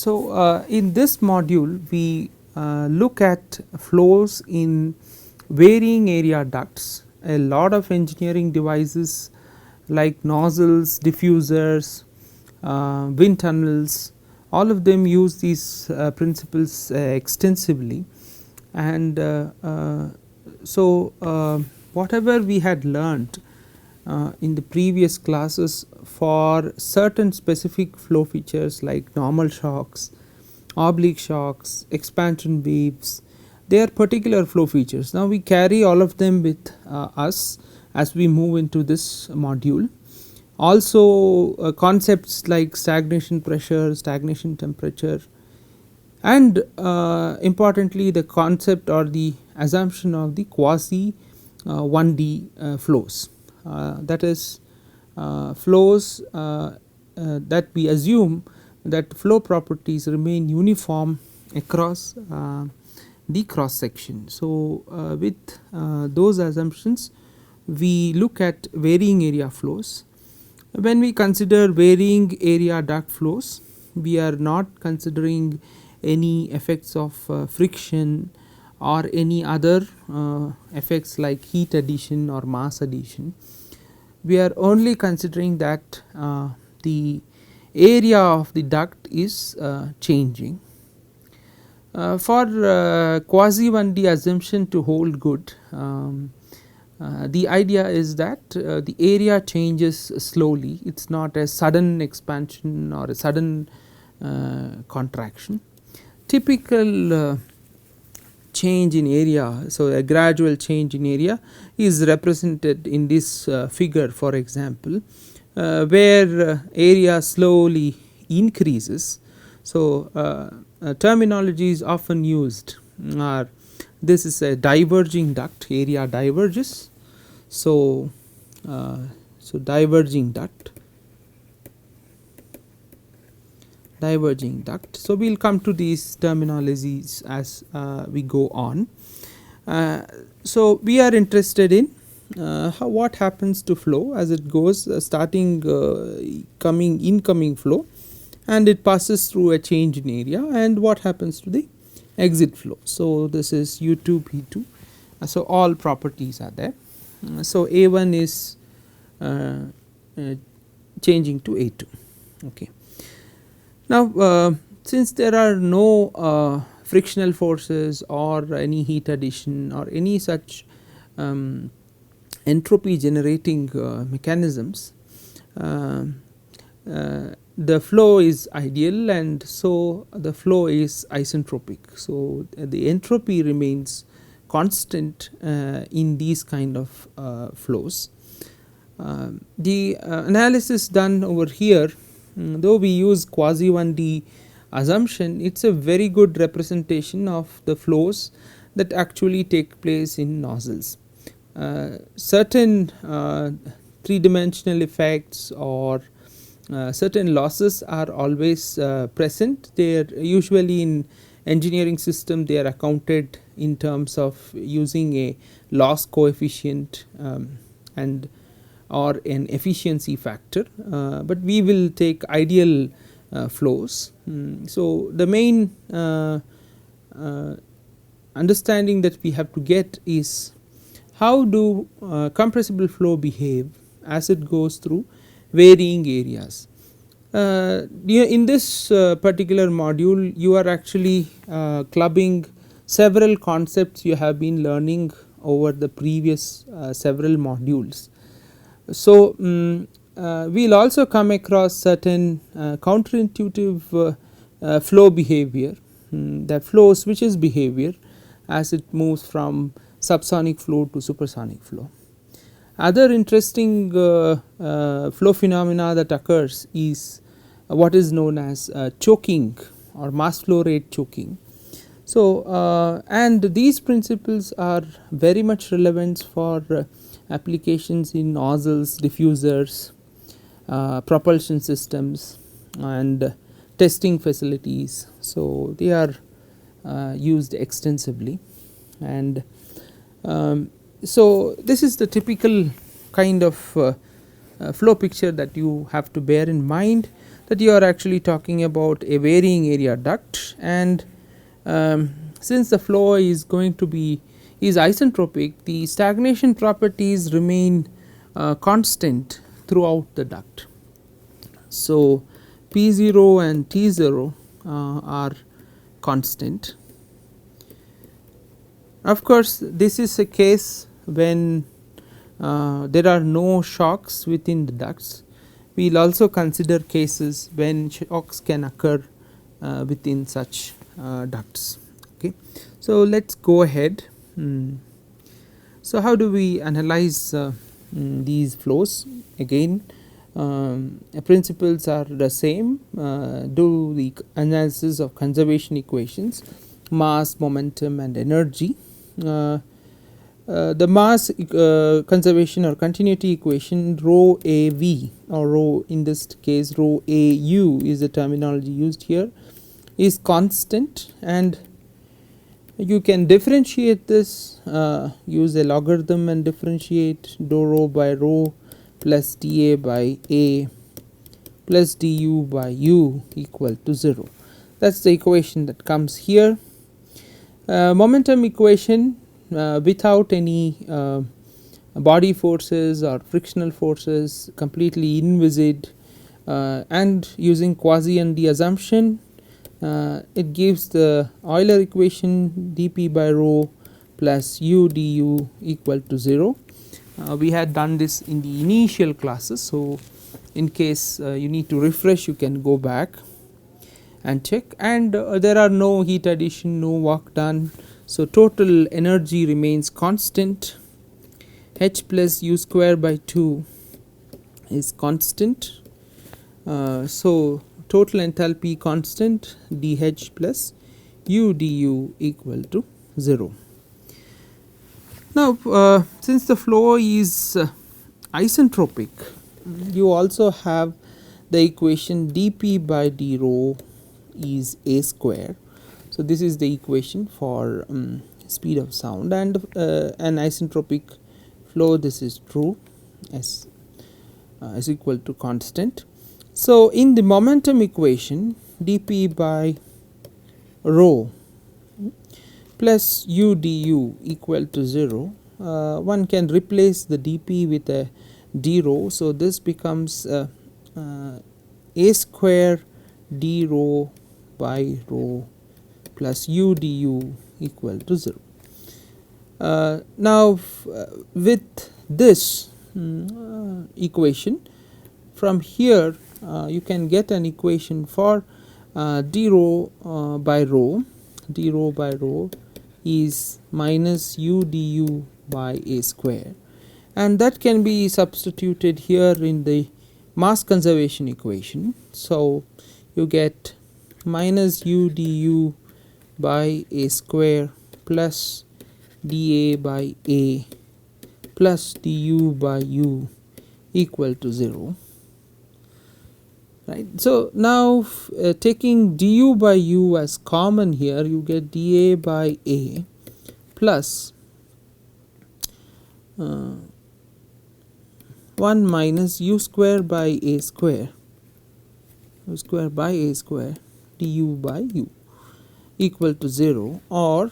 So, in this module we look at flows in varying area ducts. A lot of engineering devices like nozzles, diffusers, wind tunnels, all of them use these principles extensively, and whatever we had learnt in the previous classes for certain specific flow features like normal shocks, oblique shocks, expansion waves, they are particular flow features. Now we carry all of them with us as we move into this module. Also concepts like stagnation pressure, stagnation temperature, and importantly the concept or the assumption of the quasi 1D flows, that is flows that we assume that flow properties remain uniform across the cross section. So, with those assumptions we look at varying area flows. When we consider varying area duct flows, we are not considering any effects of friction or any other effects like heat addition or mass addition. We are only considering that the area of the duct is changing. For quasi 1D assumption to hold good, the idea is that the area changes slowly, it is not a sudden expansion or a sudden contraction. Typical change in area, so a gradual change in area is represented in this figure, for example, where area slowly increases. So, terminology is often used are this is a diverging duct, area diverges. So, diverging duct, So, we will come to these terminologies as we go on. So, we are interested in what happens to flow as it goes starting incoming flow, and it passes through a change in area, and what happens to the exit flow. So, this is U2 P2. So, all properties are there. So, A1 is changing to A2. Okay. Now, since there are no frictional forces or any heat addition or any such entropy generating mechanisms, the flow is ideal, and so the flow is isentropic. So, the entropy remains constant in these kind of flows. The analysis done over here, though we use quasi 1D assumption, it is a very good representation of the flows that actually take place in nozzles. Certain 3-dimensional effects or certain losses are always present. They are usually in engineering system, they are accounted in terms of using a loss coefficient and or an efficiency factor, but we will take ideal flows. So, the main understanding that we have to get is how do compressible flow behave as it goes through varying areas. In this particular module you are actually clubbing several concepts you have been learning over the previous several modules. So, we will also come across certain counterintuitive flow behavior, that flow switches behavior as it moves from subsonic flow to supersonic flow. Other interesting flow phenomena that occurs is what is known as choking or mass flow rate choking. So, and these principles are very much relevant for applications in nozzles, diffusers, propulsion systems and testing facilities. So, they are used extensively, and so this is the typical kind of flow picture that you have to bear in mind, that you are actually talking about a varying area duct, and since the flow is going to be is isentropic, the stagnation properties remain constant throughout the duct. So, P0 and T0 are constant. Of course, this is a case when there are no shocks within the ducts. We will also consider cases when shocks can occur within such ducts. Okay. So, let us go ahead. So, how do we analyze these flows? Again, principles are the same. Do the analysis of conservation equations, mass, momentum and energy. The mass conservation or continuity equation, rho AV, or rho, in this case rho AU is the terminology used here, is constant, and you can differentiate this, use a logarithm and differentiate dou rho by rho plus dA by A plus du by u equal to 0. That is the equation that comes here. Momentum equation, without any body forces or frictional forces, completely inviscid, and using quasi-ND assumption, it gives the Euler equation dP by rho plus u du equal to 0. We had done this in the initial classes, so in case you need to refresh, you can go back and check, and there are no heat addition, no work done. So, total energy remains constant. H plus u square by 2 is constant. So, total enthalpy constant, dH plus u du equal to 0. Now, since the flow is isentropic, you also have the equation dP by d rho is a square. So, this is the equation for speed of sound, and an isentropic flow, this is true, S is equal to constant. So, in the momentum equation, dP by rho plus u du equal to 0, one can replace the dP with a d rho. So, this becomes a square d rho by rho plus u du equal to 0. Now, with this equation, from here you can get an equation for d rho by rho. D rho by rho is minus u du by a square, and that can be substituted here in the mass conservation equation. So, you get minus u du by a square plus dA by A plus du by u equal to 0. Right. So, now taking du by u as common here, you get dA by A plus 1 minus u square by a square, u square by a square du by u equal to 0, or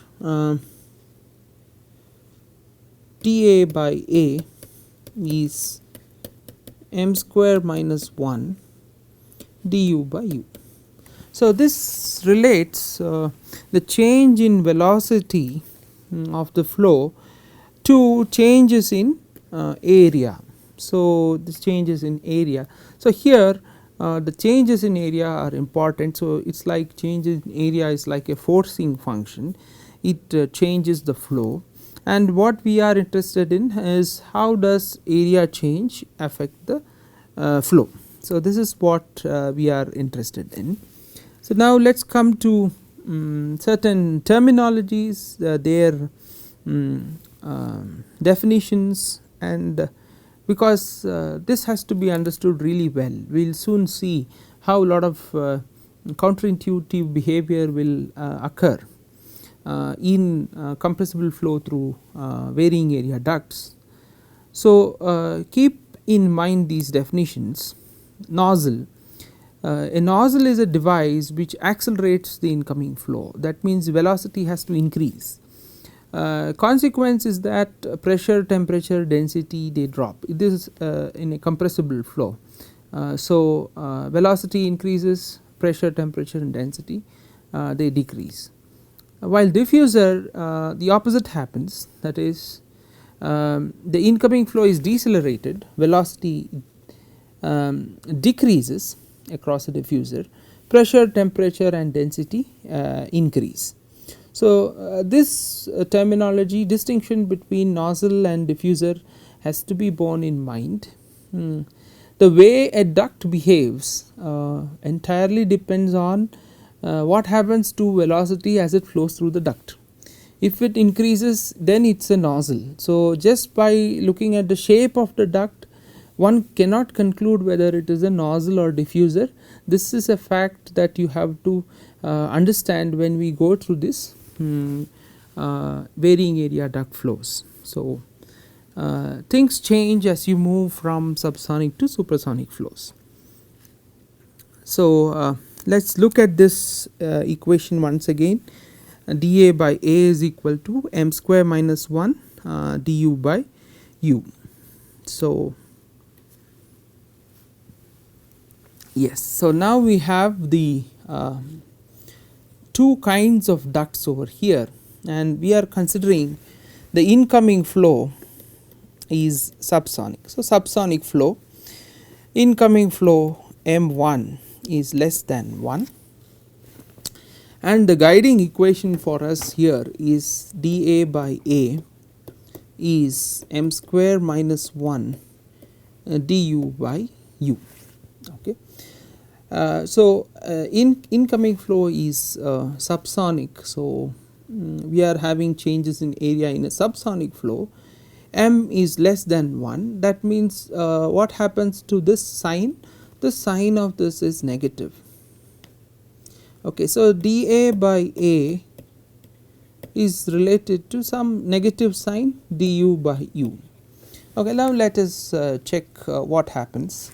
dA by A is m square minus 1 du by u. So, this relates the change in velocity of the flow to changes in area. So, this changes in area. So, here the changes in area are important. So, it is like changes in area is like a forcing function, it changes the flow, and what we are interested in is how does area change affect the flow. So, this is what we are interested in. So, now let us come to certain terminologies, their definitions, and because this has to be understood really well, we will soon see how a lot of counterintuitive behavior will occur in compressible flow through varying area ducts. So, keep in mind these definitions. Nozzle. A nozzle is a device which accelerates the incoming flow, that means velocity has to increase. Consequence is that pressure, temperature, density they drop. This is in a compressible flow. So velocity increases, pressure, temperature and density they decrease. While diffuser the opposite happens, that is the incoming flow is decelerated, velocity decreases across the diffuser, pressure, temperature and density increase. So this terminology, distinction between nozzle and diffuser has to be borne in mind. The way a duct behaves entirely depends on what happens to velocity as it flows through the duct. If it increases, then it is a nozzle. So just by looking at the shape of the duct, one cannot conclude whether it is a nozzle or diffuser. This is a fact that you have to understand when we go through this varying area duct flows. So things change as you move from subsonic to supersonic flows. So let us look at this equation once again. dA by A is equal to m square minus 1 du by u. So yes, so now we have the two kinds of ducts over here, and we are considering the incoming flow is subsonic. So subsonic flow, incoming flow m1 is less than 1, and the guiding equation for us here is dA by A is m square minus 1 du by u. Okay. So incoming flow is subsonic. So we are having changes in area in a subsonic flow. M is less than 1, that means what happens to this sign? The sign of this is negative. Okay, so dA by A is related to some negative sign du by u. Okay, now let us check what happens.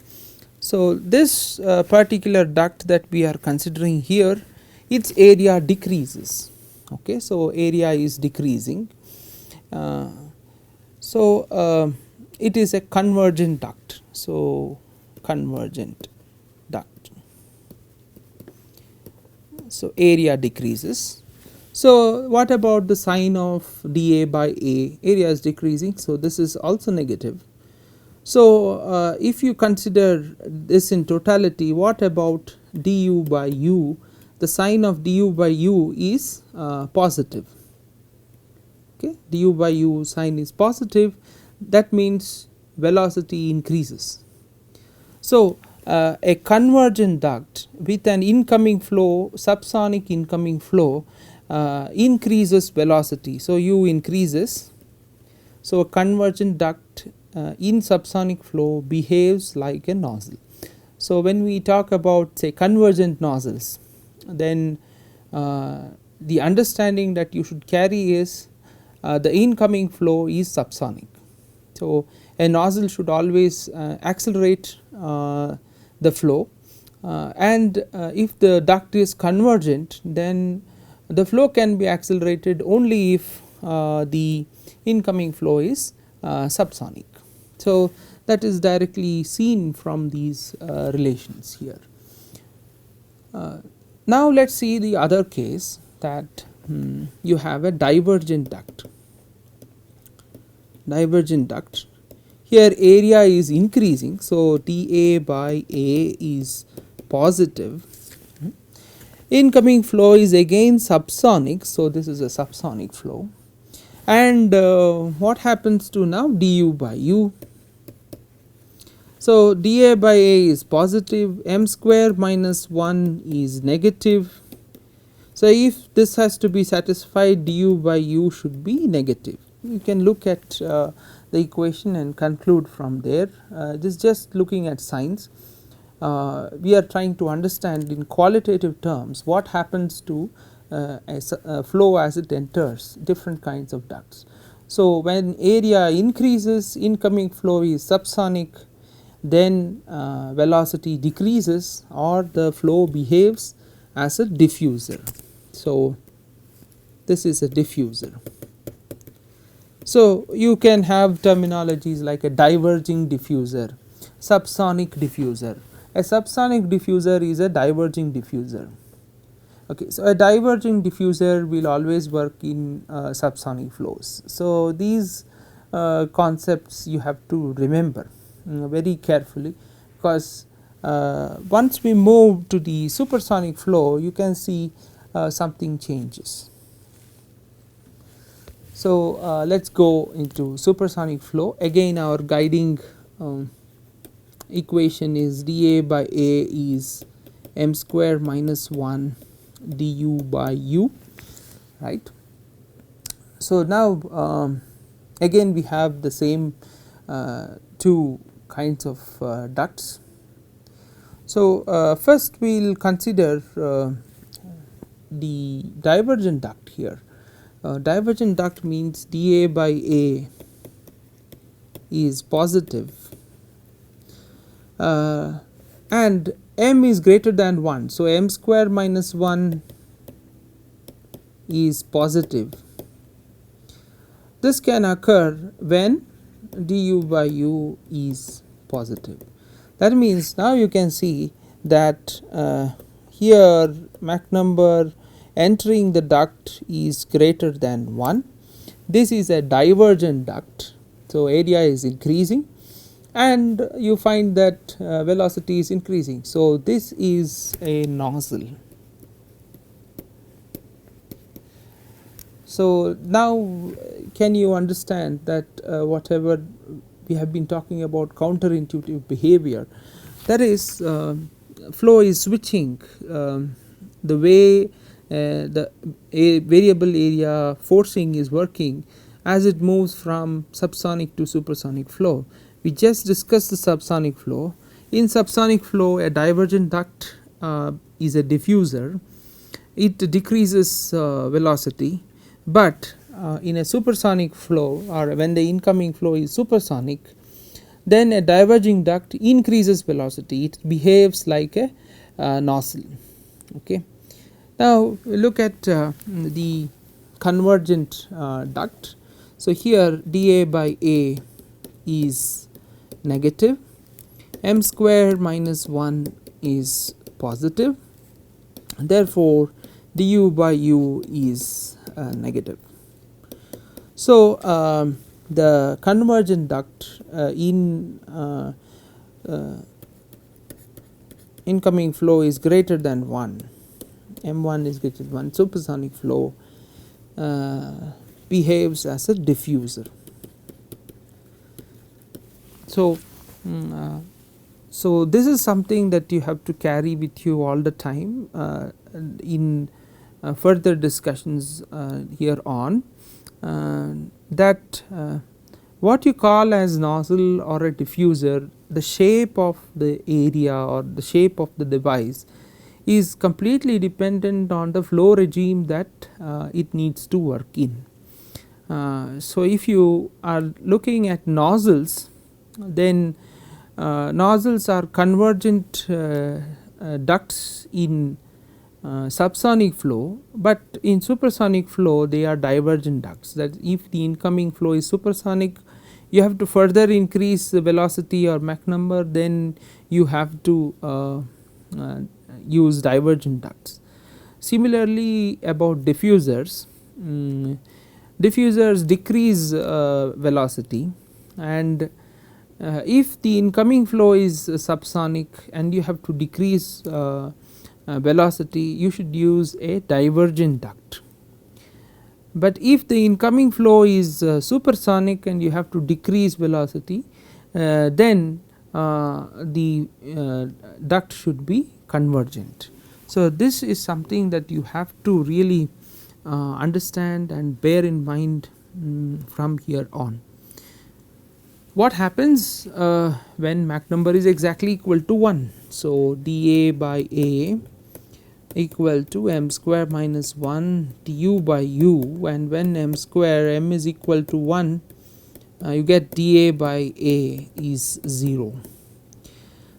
So this particular duct that we are considering here, its area decreases. Okay, so area is decreasing. It is a convergent duct. So convergent duct. So area decreases. So what about the sign of dA by A? Area is decreasing, so this is also negative. So if you consider this in totality, what about du by u? The sign of du by u is positive. Okay, du by u sign is positive, that means velocity increases. So a convergent duct with an incoming flow, subsonic incoming flow increases velocity. So u increases. So a convergent duct in subsonic flow behaves like a nozzle. So when we talk about say convergent nozzles, then the understanding that you should carry is the incoming flow is subsonic. So a nozzle should always accelerate the flow, and if the duct is convergent, then the flow can be accelerated only if the incoming flow is subsonic. So that is directly seen from these relations here. Now let us see the other case, that you have a divergent duct. Divergent duct, here area is increasing, so dA by A is positive. Incoming flow is again subsonic, so this is a subsonic flow, and what happens to now du by u? So dA by A is positive, m square minus 1 is negative. So if this has to be satisfied, du by u should be negative. You can look at the equation and conclude from there. This is just looking at signs. We are trying to understand in qualitative terms what happens to a flow as it enters different kinds of ducts. So when area increases, incoming flow is subsonic, then velocity decreases or the flow behaves as a diffuser. So, this is a diffuser. So, you can have terminologies like a diverging diffuser, subsonic diffuser. A subsonic diffuser is a diverging diffuser. Okay, so a diverging diffuser will always work in subsonic flows. So, these concepts you have to remember very carefully, because once we move to the supersonic flow, you can see something changes. So, let us go into supersonic flow. Again, our guiding equation is dA by A is m square minus 1 du by u, right. So, now again we have the same two kinds of ducts. So, first we will consider the divergent duct here. Divergent duct means dA by A is positive and m is greater than 1. So, m square minus 1 is positive. This can occur when du by u is positive. That means now you can see that here Mach number entering the duct is greater than 1. This is a divergent duct. So, area is increasing and you find that velocity is increasing. So, this is a nozzle. So, now can you understand that whatever we have been talking about counterintuitive behavior, that is flow is switching the way the variable area forcing is working as it moves from subsonic to supersonic flow. We just discussed the subsonic flow. In subsonic flow, a divergent duct is a diffuser. It decreases velocity, but in a supersonic flow, or when the incoming flow is supersonic, then a diverging duct increases velocity. It behaves like a nozzle. Okay. Now, we look at the convergent duct. So, here dA by A is negative, m square minus 1 is positive, therefore, du by u is negative. So, the convergent duct in incoming flow is greater than 1, m1 is greater than 1, supersonic flow behaves as a diffuser. So, so this is something that you have to carry with you all the time in further discussions here on, that what you call as nozzle or a diffuser, the shape of the area or the shape of the device is completely dependent on the flow regime that it needs to work in. So, if you are looking at nozzles, then nozzles are convergent ducts in subsonic flow, but in supersonic flow they are divergent ducts. That if the incoming flow is supersonic, you have to further increase the velocity or Mach number, then you have to use divergent ducts. Similarly, about diffusers, diffusers decrease velocity, and if the incoming flow is subsonic and you have to decrease velocity, you should use a divergent duct. But if the incoming flow is supersonic and you have to decrease velocity, then the duct should be convergent. So, this is something that you have to really understand and bear in mind from here on. What happens when Mach number is exactly equal to 1? So, dA by A equal to m square minus 1 du by u, and when m square m is equal to 1, you get dA by A is 0.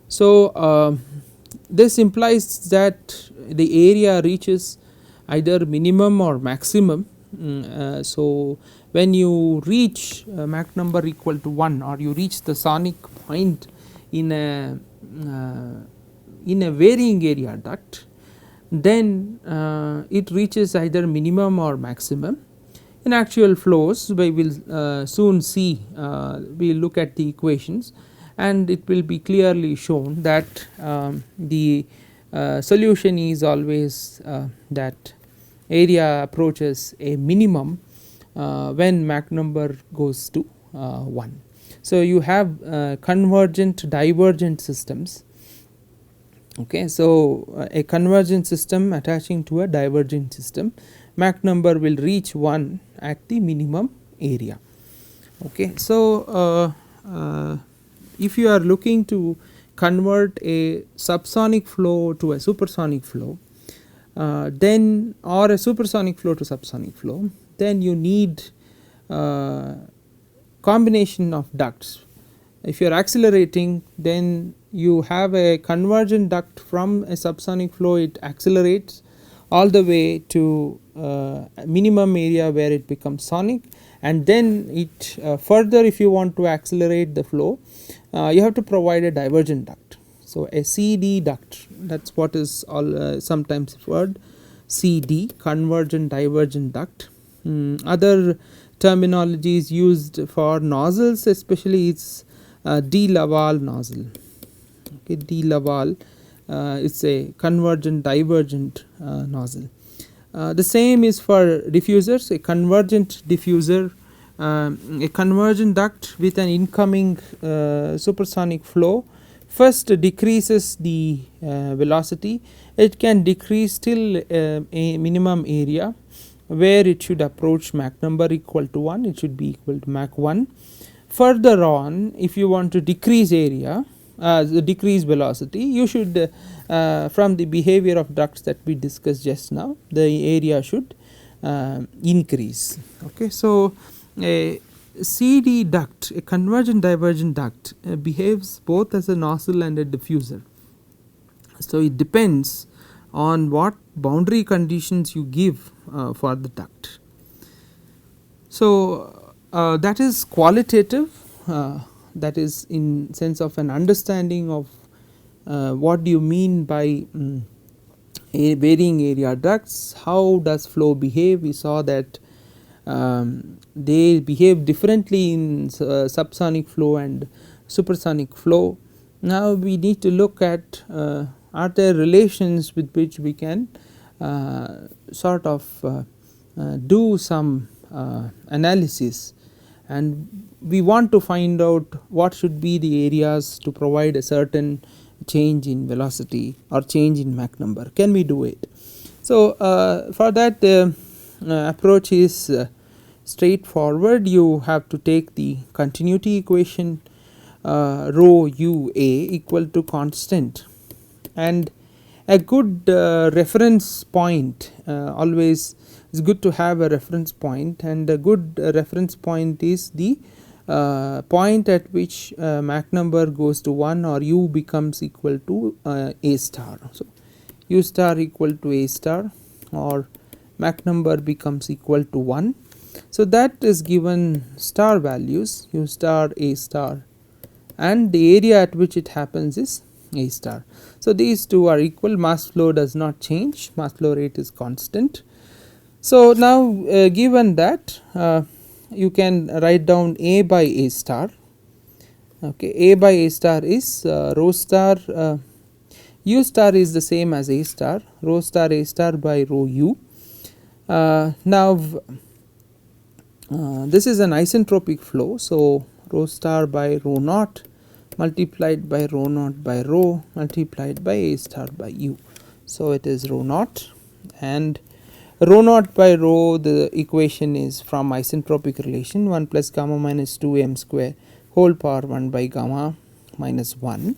So this implies that the area reaches either minimum or maximum. So when you reach Mach number equal to 1, or you reach the sonic point in a varying area duct, then it reaches either minimum or maximum. In actual flows, we will soon see, we will look at the equations, and it will be clearly shown that the solution is always that area approaches a minimum when Mach number goes to 1. So you have convergent divergent systems. Okay, so a convergent system attaching to a divergent system, Mach number will reach 1 at the minimum area. Okay, so if you are looking to convert a subsonic flow to a supersonic flow, then, or a supersonic flow to subsonic flow, then you need combination of ducts. If you are accelerating, then you have a convergent duct from a subsonic flow, it accelerates all the way to minimum area where it becomes sonic, and then it further, if you want to accelerate the flow, you have to provide a divergent duct. So a CD duct, that is what is all sometimes referred, CD, convergent divergent duct. Other terminologies used for nozzles especially is De-Laval nozzle. Okay, De-Laval is a convergent divergent nozzle. The same is for diffusers, a convergent diffuser, a convergent duct with an incoming supersonic flow first decreases the velocity. It can decrease till a minimum area where it should approach Mach number equal to 1, it should be equal to Mach 1. Further on, if you want to decrease area, decrease velocity, you should from the behavior of ducts that we discussed just now, the area should increase. Okay, so a CD duct, a convergent divergent duct, behaves both as a nozzle and a diffuser. So it depends on what boundary conditions you give for the duct. So that is qualitative, that is in sense of an understanding of what do you mean by a varying area ducts, how does flow behave. We saw that they behave differently in subsonic flow and supersonic flow. Now we need to look at are there relations with which we can sort of do some analysis, and we want to find out what should be the areas to provide a certain change in velocity or change in Mach number. Can we do it? So for that approach is straightforward. You have to take the continuity equation rho u a equal to constant, and a good reference point, always it is good to have a reference point, and a good reference point is the point at which Mach number goes to 1 or u becomes equal to a star. So u star equal to a star or Mach number becomes equal to 1. So that is given star values u star, a star, and the area at which it happens is a star. So these two are equal, mass flow does not change, mass flow rate is constant. So now given that, you can write down A by A star. Okay, A by A star is rho star, u star is the same as A star, rho star A star by rho u. Now this is an isentropic flow, so rho star by rho naught multiplied by rho naught by rho multiplied by A star by u. So it is rho naught, and rho naught by rho, the equation is from isentropic relation 1 plus gamma minus 2 m square whole power 1 by gamma minus 1,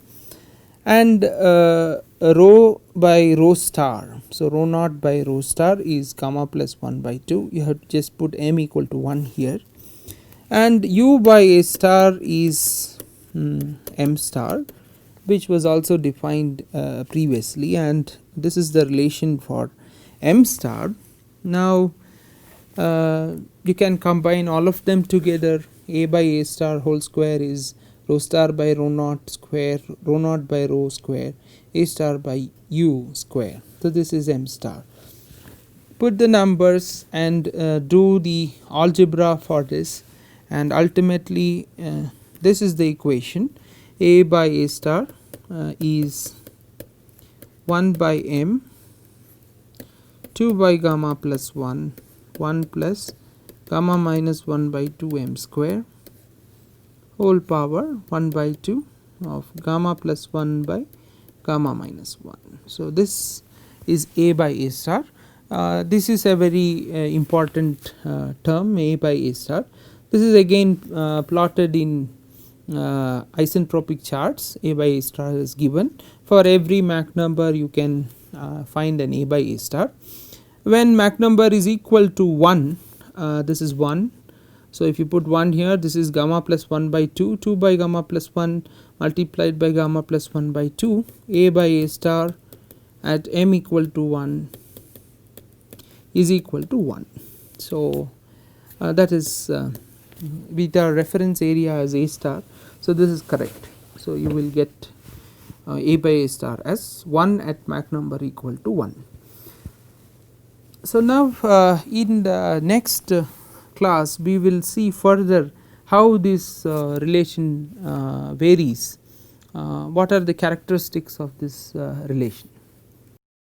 and rho by rho star. So rho naught by rho star is gamma plus 1 by 2, you have to just put m equal to 1 here, and u by A star is m star which was also defined previously, and this is the relation for m star. Now you can combine all of them together. A by A star whole square is rho star by rho naught square, rho naught by rho square, A star by U square. So this is m star. Put the numbers and do the algebra for this, and ultimately this is the equation. A by A star is 1 by m, 2 by gamma plus 1, 1 plus gamma minus 1 by 2 m square whole power 1 by 2 of gamma plus 1 by gamma minus 1. So this is A by A star. This is a very important term, A by A star. This is again plotted in isentropic charts. A by A star is given. For every Mach number you can find an A by A star. When Mach number is equal to 1, this is 1. So if you put 1 here, this is gamma plus 1 by 2, 2 by gamma plus 1 multiplied by gamma plus 1 by 2, A by A star at m equal to 1 is equal to 1. So that is with our reference area as A star. So this is correct. So you will get A by A star as 1 at Mach number equal to 1. So now in the next class we will see further how this relation varies, what are the characteristics of this relation.